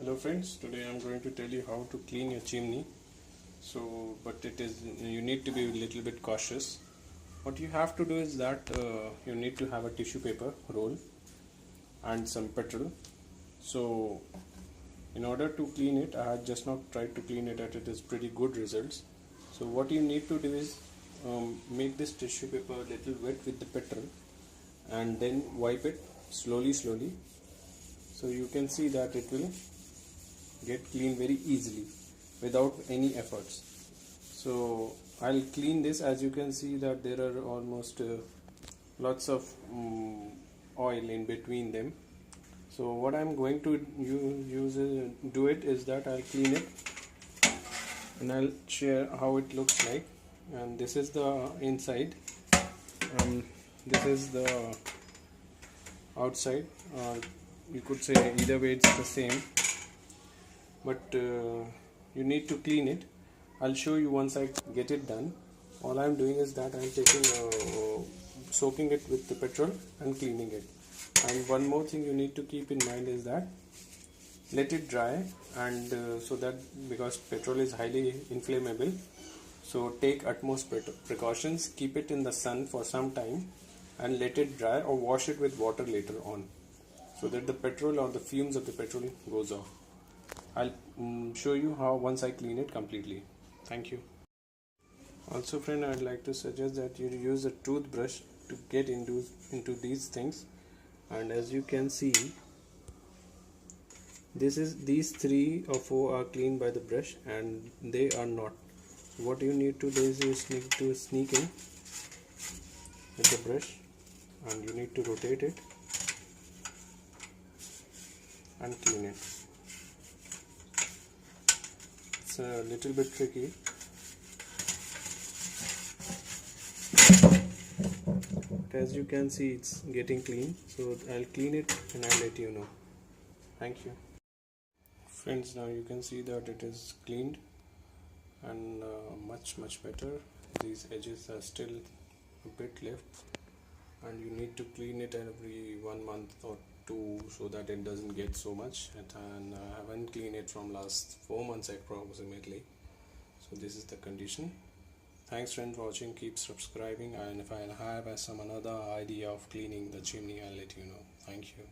Hello friends, today I am going to tell you how to clean your chimney. But you need to be a little bit cautious. What you have to do is that you need to have a tissue paper roll and some petrol. So in order to clean it, I had just not tried to clean it, and it is pretty good results. So what you need to do is make this tissue paper a little wet with the petrol and then wipe it slowly. So you can see that it will get clean very easily without any efforts. So I'll clean this. As you can see that there are almost lots of oil in between them. So what I'm going to do it is that I'll clean it and I'll share how it looks like. And this is the inside, this is the outside, or you could say either way it's the same, but you need to clean it. I'll show you once I get it done. All I'm doing is that I'm taking soaking it with the petrol and cleaning it. And one more thing you need to keep in mind is that let it dry, and so that, because petrol is highly inflammable, so take utmost precautions. Keep it in the sun for some time and let it dry, or wash it with water later on, so that the petrol or the fumes of the petrol goes off. I'll show you how once I clean it completely. Thank you. Also friend, I'd like to suggest that you use a toothbrush to get into these things. And as you can see, these 3 or 4 are cleaned by the brush and they are not. What you need to do is you need to sneak in with the brush and you need to rotate it and clean it. It's a little bit tricky, but as you can see it's getting clean. So I'll clean it and I'll let you know. Thank you. Friends, now you can see that it is cleaned and much better. These edges are still a bit left, and you need to clean it every 1 month or 2 so that it doesn't get so much. And I haven't cleaned it from last 4 months approximately. So this is the condition. Thanks friends for watching. Keep subscribing, and if I have some another idea of cleaning the chimney, I'll let you know. Thank you.